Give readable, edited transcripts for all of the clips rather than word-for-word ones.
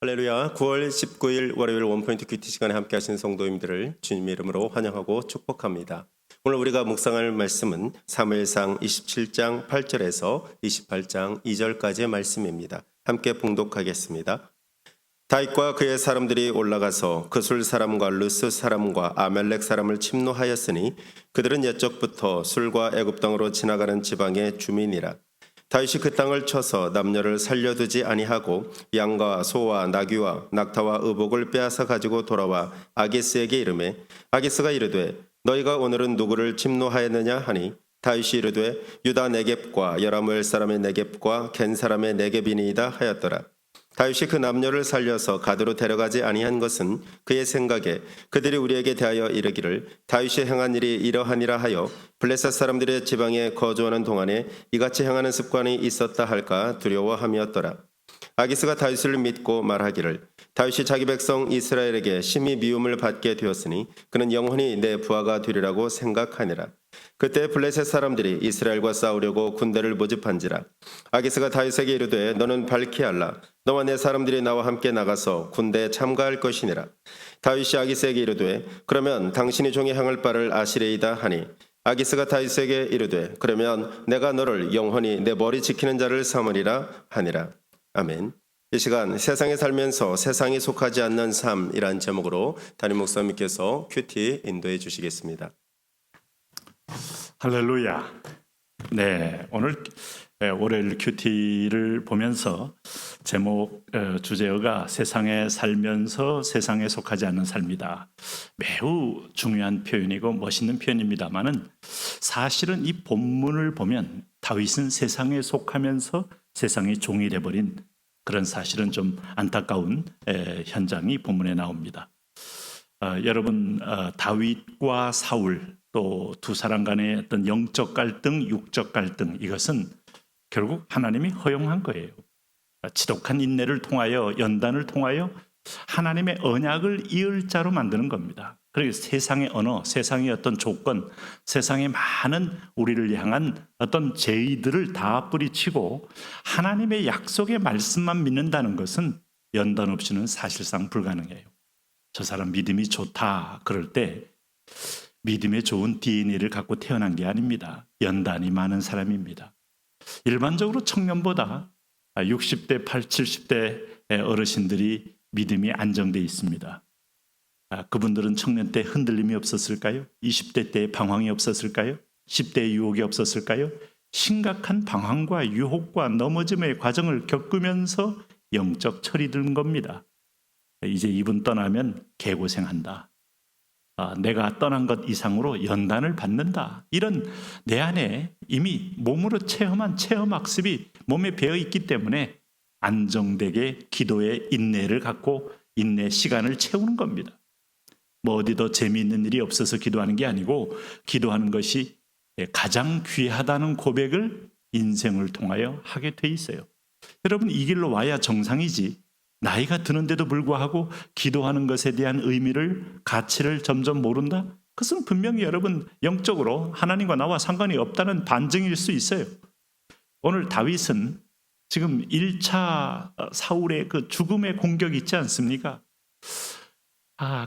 할렐루야. 9월 19일 월요일 원포인트 큐티 시간에 함께 하신 성도님들을 주님의 이름으로 환영하고 축복합니다. 오늘 우리가 묵상할 말씀은 사무엘상 27장 8절에서 28장 2절까지의 말씀입니다. 함께 봉독하겠습니다. 다윗과 그의 사람들이 올라가서 그술 사람과 르스 사람과 아멜렉 사람을 침노하였으니 그들은 옛적부터 술과 애굽 땅으로 지나가는 지방의 주민이라. 다윗이 그 땅을 쳐서 남녀를 살려두지 아니하고 양과 소와 나귀와 낙타와 의복을 빼앗아 가지고 돌아와 아기스에게 이르매 아기스가 이르되 너희가 오늘은 누구를 침노하였느냐 하니 다윗이 이르되 유다 네겝과 여라무엘 사람의 네겝과 겐 사람의 네겝이니이다 하였더라. 다윗이 그 남녀를 살려서 가드로 데려가지 아니한 것은 그의 생각에 그들이 우리에게 대하여 이르기를 다윗이 행한 일이 이러하니라 하여 블레셋 사람들의 지방에 거주하는 동안에 이같이 행하는 습관이 있었다 할까 두려워함이었더라. 아기스가 다윗을 믿고 말하기를 다윗이 자기 백성 이스라엘에게 심히 미움을 받게 되었으니 그는 영원히 내 부하가 되리라고 생각하니라. 그때 블레셋 사람들이 이스라엘과 싸우려고 군대를 모집한지라. 아기스가 다윗에게 이르되 너는 발키알라 너와 내 사람들이 나와 함께 나가서 군대에 참가할 것이니라. 다윗이 아기스에게 이르되 그러면 당신이 종이 행할 바를 아시레이다 하니 아기스가 다윗에게 이르되 그러면 내가 너를 영원히 내 머리 지키는 자를 삼으리라 하니라. 아멘. 이 시간 세상에 살면서 세상에 속하지 않는 삶이란 제목으로 담임 목사님께서 큐티 인도해 주시겠습니다. 할렐루야. 네, 오늘 월요일 큐티를 보면서 제목 주제어가 세상에 살면서 세상에 속하지 않는 삶이다. 매우 중요한 표현이고 멋있는 표현입니다만은 사실은 이 본문을 보면 다윗은 세상에 속하면서 세상의 종이 돼버린 그런 사실은 좀 안타까운 현장이 본문에 나옵니다. 여러분 다윗과 사울 또 두 사람 간의 어떤 영적 갈등, 육적 갈등 이것은 결국 하나님이 허용한 거예요. 지독한 인내를 통하여 연단을 통하여 하나님의 언약을 이을 자로 만드는 겁니다. 그리고 세상의 언어, 세상의 어떤 조건, 세상의 많은 우리를 향한 어떤 죄의들을 다 뿌리치고 하나님의 약속의 말씀만 믿는다는 것은 연단 없이는 사실상 불가능해요. 저 사람 믿음이 좋다 그럴 때 믿음의 좋은 DNA를 갖고 태어난 게 아닙니다. 연단이 많은 사람입니다. 일반적으로 청년보다 60대, 70대 어르신들이 믿음이 안정돼 있습니다. 그분들은 청년 때 흔들림이 없었을까요? 20대 때 방황이 없었을까요? 10대의 유혹이 없었을까요? 심각한 방황과 유혹과 넘어짐의 과정을 겪으면서 영적 철이 든 겁니다. 이제 이분 떠나면 개고생한다. 내가 떠난 것 이상으로 연단을 받는다. 이런 내 안에 이미 몸으로 체험한 체험학습이 몸에 배어 있기 때문에 안정되게 기도의 인내를 갖고 인내 시간을 채우는 겁니다. 뭐 어디 더 재미있는 일이 없어서 기도하는 게 아니고 기도하는 것이 가장 귀하다는 고백을 인생을 통하여 하게 돼 있어요. 여러분 이 길로 와야 정상이지. 나이가 드는데도 불구하고 기도하는 것에 대한 의미를 가치를 점점 모른다? 그것은 분명히 여러분 영적으로 하나님과 나와 상관이 없다는 반증일 수 있어요. 오늘 다윗은 지금 1차 사울의 그 죽음의 공격이 있지 않습니까?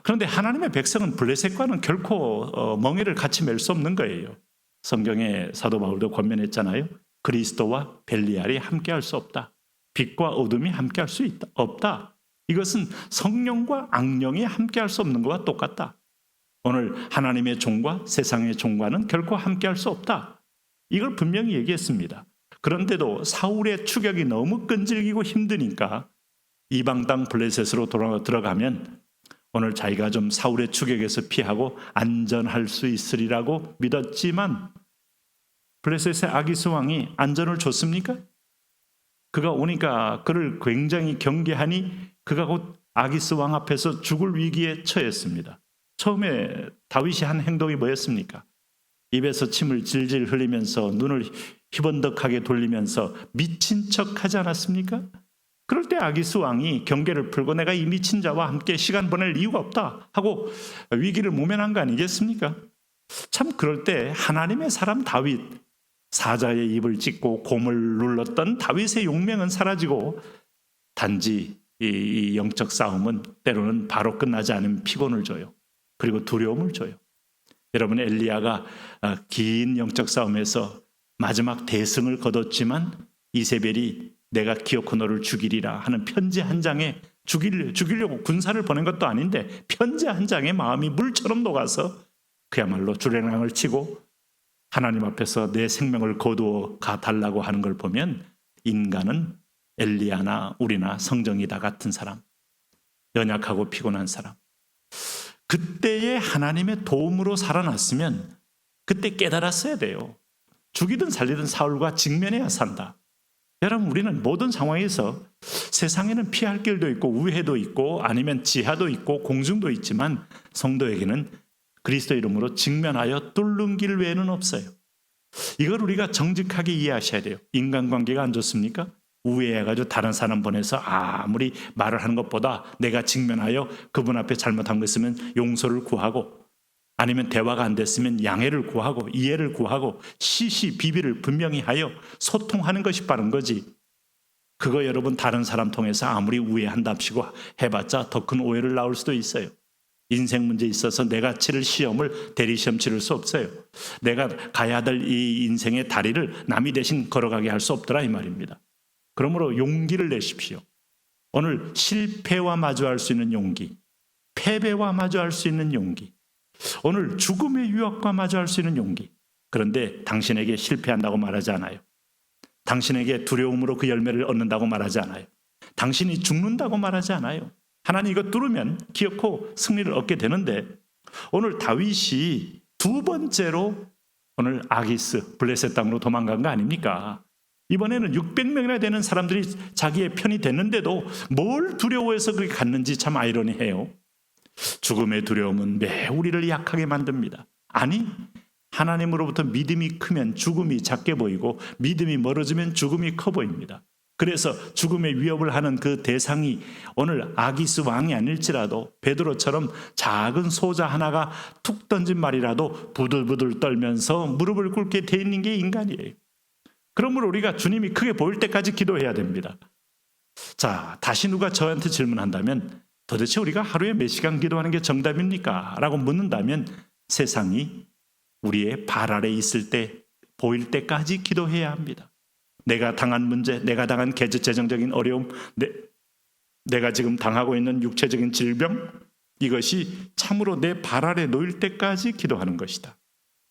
그런데 하나님의 백성은 블레셋과는 결코 멍에를 같이 맬 수 없는 거예요. 성경에 사도 바울도 권면했잖아요. 그리스도와 벨리알이 함께할 수 없다. 빛과 어둠이 함께할 수 없다. 이것은 성령과 악령이 함께할 수 없는 것과 똑같다. 오늘 하나님의 종과 세상의 종과는 결코 함께할 수 없다. 이걸 분명히 얘기했습니다. 그런데도 사울의 추격이 너무 끈질기고 힘드니까 이방 땅 블레셋으로 들어가면 오늘 자기가 좀 사울의 추격에서 피하고 안전할 수 있으리라고 믿었지만 블레셋의 아기스 왕이 안전을 줬습니까? 그가 오니까 그를 굉장히 경계하니 그가 곧 아기스 왕 앞에서 죽을 위기에 처했습니다. 처음에 다윗이 한 행동이 뭐였습니까? 입에서 침을 질질 흘리면서 눈을 희번덕하게 돌리면서 미친 척 하지 않았습니까? 그럴 때 아기스 왕이 경계를 풀고 내가 이 미친 자와 함께 시간 보낼 이유가 없다 하고 위기를 모면한 거 아니겠습니까? 참 그럴 때 하나님의 사람 다윗, 사자의 입을 찢고 곰을 눌렀던 다윗의 용맹은 사라지고 단지 이 영적 싸움은 때로는 바로 끝나지 않으면 피곤을 줘요. 그리고 두려움을 줘요. 여러분, 엘리야가 긴 영적 싸움에서 마지막 대승을 거뒀지만 이세벨이 내가 기어코 너를 죽이리라 하는 편지 한 장에 죽이려고 군사를 보낸 것도 아닌데 편지 한 장에 마음이 물처럼 녹아서 그야말로 주랭랑을 치고 하나님 앞에서 내 생명을 거두어 가달라고 하는 걸 보면 인간은 엘리야나 우리나 성정이다 같은 사람, 연약하고 피곤한 사람, 그때에 하나님의 도움으로 살아났으면 그때 깨달았어야 돼요. 죽이든 살리든 사울과 직면해야 산다. 여러분, 우리는 모든 상황에서 세상에는 피할 길도 있고 우회도 있고 아니면 지하도 있고 공중도 있지만 성도에게는 그리스도 이름으로 직면하여 뚫는 길 외에는 없어요. 이걸 우리가 정직하게 이해하셔야 돼요. 인간관계가 안 좋습니까? 우회해가지고 다른 사람 보내서 아무리 말을 하는 것보다 내가 직면하여 그분 앞에 잘못한 거 있으면 용서를 구하고 아니면 대화가 안 됐으면 양해를 구하고 이해를 구하고 시시비비를 분명히 하여 소통하는 것이 빠른 거지. 그거 여러분 다른 사람 통해서 아무리 우회한답시고 해봤자 더 큰 오해를 낳을 수도 있어요. 인생 문제에 있어서 내가 치를 시험을 대리시험 치를 수 없어요. 내가 가야 될 이 인생의 다리를 남이 대신 걸어가게 할 수 없더라 이 말입니다. 그러므로 용기를 내십시오. 오늘 실패와 마주할 수 있는 용기, 패배와 마주할 수 있는 용기, 오늘 죽음의 유혹과 마주할 수 있는 용기. 그런데 당신에게 실패한다고 말하지 않아요. 당신에게 두려움으로 그 열매를 얻는다고 말하지 않아요. 당신이 죽는다고 말하지 않아요. 하나님 이거 뚫으면 기어코 승리를 얻게 되는데 오늘 다윗이 두 번째로 오늘 아기스 블레셋 땅으로 도망간 거 아닙니까? 이번에는 600명이나 되는 사람들이 자기의 편이 됐는데도 뭘 두려워해서 그렇게 갔는지 참 아이러니해요. 죽음의 두려움은 매우 우리를 약하게 만듭니다. 아니, 하나님으로부터 믿음이 크면 죽음이 작게 보이고 믿음이 멀어지면 죽음이 커 보입니다. 그래서 죽음의 위협을 하는 그 대상이 오늘 아기스 왕이 아닐지라도 베드로처럼 작은 소자 하나가 툭 던진 말이라도 부들부들 떨면서 무릎을 꿇게 돼 있는 게 인간이에요. 그러므로 우리가 주님이 크게 보일 때까지 기도해야 됩니다. 자, 다시 누가 저한테 질문한다면 도대체 우리가 하루에 몇 시간 기도하는 게 정답입니까? 라고 묻는다면 세상이 우리의 발 아래 있을 때 보일 때까지 기도해야 합니다. 내가 당한 문제, 내가 당한 재정적인 어려움, 내가 지금 당하고 있는 육체적인 질병, 이것이 참으로 내 발 아래 놓일 때까지 기도하는 것이다.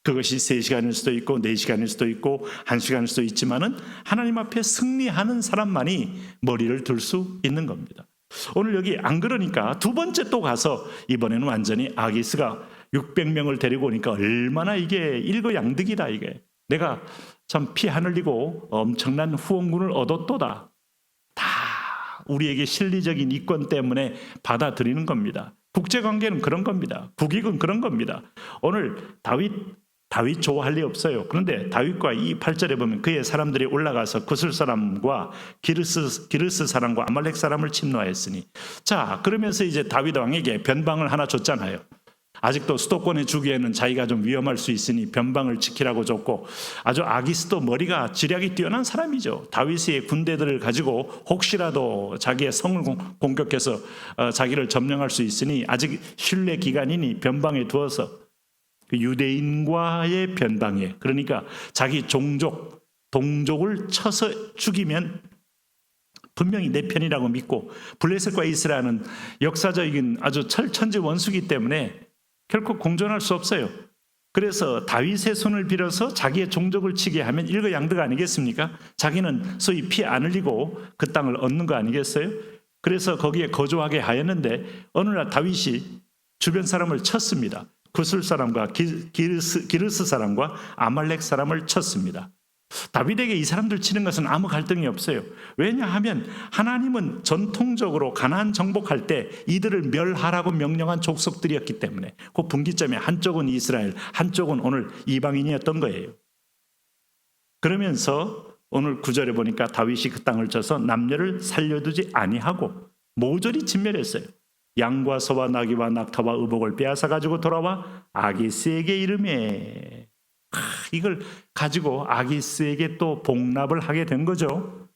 그것이 3시간일 수도 있고 4시간일 수도 있고 1시간일 수도 있지만은 하나님 앞에 승리하는 사람만이 머리를 들 수 있는 겁니다. 오늘 여기 안 그러니까 두 번째 또 가서 이번에는 완전히 아기스가 600명을 데리고 오니까 얼마나 이게 일거양득이다 이게. 내가 참 피 안 흘리고 엄청난 후원군을 얻었도다. 다 우리에게 실리적인 이권 때문에 받아들이는 겁니다. 국제관계는 그런 겁니다. 국익은 그런 겁니다. 오늘 다윗 좋아할 리 없어요. 그런데 다윗과 이 8절에 보면 그의 사람들이 올라가서 구슬 사람과 기르스 사람과 아말렉 사람을 침노하였으니, 자, 그러면서 이제 다윗 왕에게 변방을 하나 줬잖아요. 아직도 수도권에 주기에는 자기가 좀 위험할 수 있으니 변방을 지키라고 줬고, 아주 아기스도 머리가 지략이 뛰어난 사람이죠. 다윗의 군대들을 가지고 혹시라도 자기의 성을 공격해서 자기를 점령할 수 있으니 아직 신뢰 기간이니 변방에 두어서 유대인과의 변방에, 그러니까 자기 동족을 쳐서 죽이면 분명히 내 편이라고 믿고, 블레셋과 이스라엘은 역사적인 아주 천지 원수기 때문에 결코 공존할 수 없어요. 그래서 다윗의 손을 빌어서 자기의 종족을 치게 하면 일거양득 아니겠습니까? 자기는 소위 피 안 흘리고 그 땅을 얻는 거 아니겠어요? 그래서 거기에 거주하게 하였는데 어느 날 다윗이 주변 사람을 쳤습니다. 구슬 사람과 기르스 사람과 아말렉 사람을 쳤습니다. 다윗에게 이 사람들 치는 것은 아무 갈등이 없어요. 왜냐하면 하나님은 전통적으로 가나안 정복할 때 이들을 멸하라고 명령한 족속들이었기 때문에 그 분기점에 한쪽은 이스라엘, 한쪽은 오늘 이방인이었던 거예요. 그러면서 오늘 9절에 보니까 다윗이 그 땅을 쳐서 남녀를 살려두지 아니하고 모조리 진멸했어요. 양과 소와 나귀와 낙타와 의복을 빼앗아 가지고 돌아와 아기스에게 이르매, 이걸 가지고 아기스에게 또 복납을 하게 된 거죠.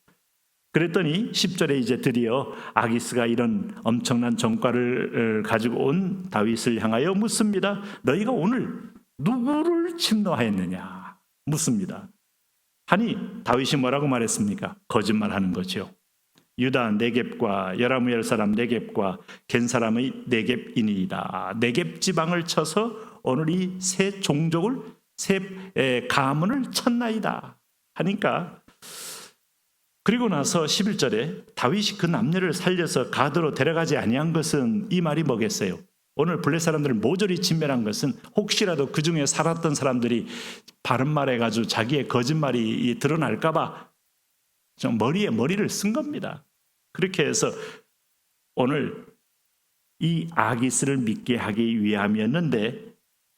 그랬더니 10절에 이제 드디어 아기스가 이런 엄청난 전과를 가지고 온 다윗을 향하여 묻습니다. 너희가 오늘 누구를 침노하였느냐 묻습니다. 하니 다윗이 뭐라고 말했습니까? 거짓말하는 거죠. 유다 네겝과 여라무엘 사람 네겝과 겐 사람의 네겝이니이다. 네겝 지방을 쳐서 오늘 이 세 종족을 세 가문을 쳤나이다 하니까, 그리고 나서 11절에 다윗이 그 남녀를 살려서 가드로 데려가지 아니한 것은, 이 말이 뭐겠어요? 오늘 블레 사람들을 모조리 진멸한 것은 혹시라도 그 중에 살았던 사람들이 바른 말해가지고 자기의 거짓말이 드러날까 봐 좀 머리에 머리를 쓴 겁니다. 그렇게 해서 오늘 이 아기스를 믿게 하기 위함이었는데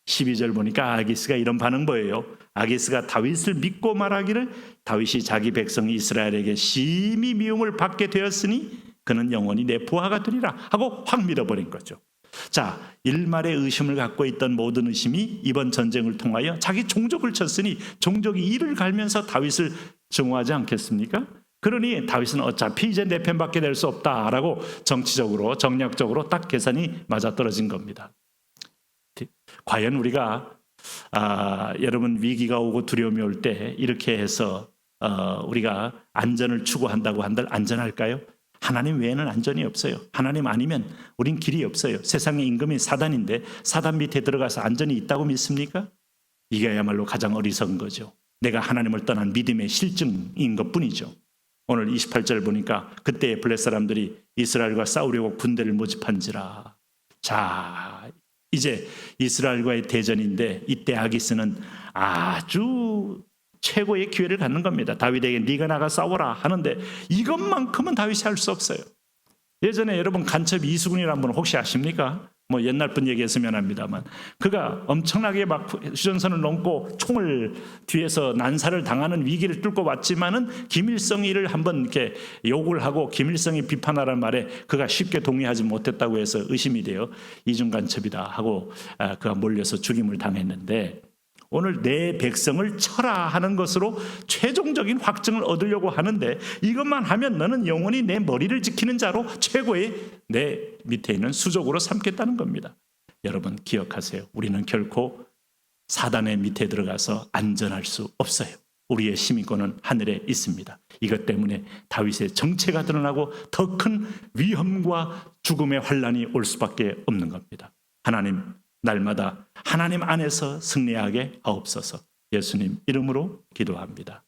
12절 보니까 아기스가 이런 반응 보여요. 아기스가 다윗을 믿고 말하기를 다윗이 자기 백성 이스라엘에게 심히 미움을 받게 되었으니 그는 영원히 내 부하가 되리라 하고 확 믿어버린 거죠. 자, 일말의 의심을 갖고 있던 모든 의심이 이번 전쟁을 통하여 자기 종족을 쳤으니 종족이 이를 갈면서 다윗을 증오하지 않겠습니까? 그러니 다윗은 어차피 이제 내 편밖에 될 수 없다라고 정치적으로 정략적으로 딱 계산이 맞아떨어진 겁니다. 과연 우리가 여러분 위기가 오고 두려움이 올 때 이렇게 해서 우리가 안전을 추구한다고 한들 안전할까요? 하나님 외에는 안전이 없어요. 하나님 아니면 우린 길이 없어요. 세상의 임금이 사단인데 사단 밑에 들어가서 안전이 있다고 믿습니까? 이게야말로 가장 어리석은 거죠. 내가 하나님을 떠난 믿음의 실증인 것뿐이죠. 오늘 28절 보니까 그때 블레 사람들이 이스라엘과 싸우려고 군대를 모집한지라. 자, 이제 이스라엘과의 대전인데 이때 아기스는 아주 최고의 기회를 갖는 겁니다. 다윗에게 네가 나가 싸워라 하는데 이것만큼은 다윗이 할 수 없어요. 예전에 여러분 간첩 이수근이라는 분 혹시 아십니까? 뭐 옛날 분 얘기했으면 합니다만, 그가 엄청나게 막 휴전선을 넘고 총을 뒤에서 난사를 당하는 위기를 뚫고 왔지만은 김일성이를 한번 이렇게 욕을 하고 김일성이 비판하라는 말에 그가 쉽게 동의하지 못했다고 해서 의심이 돼요. 이중 간첩이다 하고 그가 몰려서 죽임을 당했는데, 오늘 내 백성을 쳐라 하는 것으로 최종적인 확증을 얻으려고 하는데, 이것만 하면 너는 영원히 내 머리를 지키는 자로 최고의 내 밑에 있는 수족으로 삼겠다는 겁니다. 여러분 기억하세요. 우리는 결코 사단의 밑에 들어가서 안전할 수 없어요. 우리의 시민권은 하늘에 있습니다. 이것 때문에 다윗의 정체가 드러나고 더 큰 위험과 죽음의 환란이 올 수밖에 없는 겁니다. 하나님, 날마다 하나님 안에서 승리하게 하옵소서. 예수님 이름으로 기도합니다.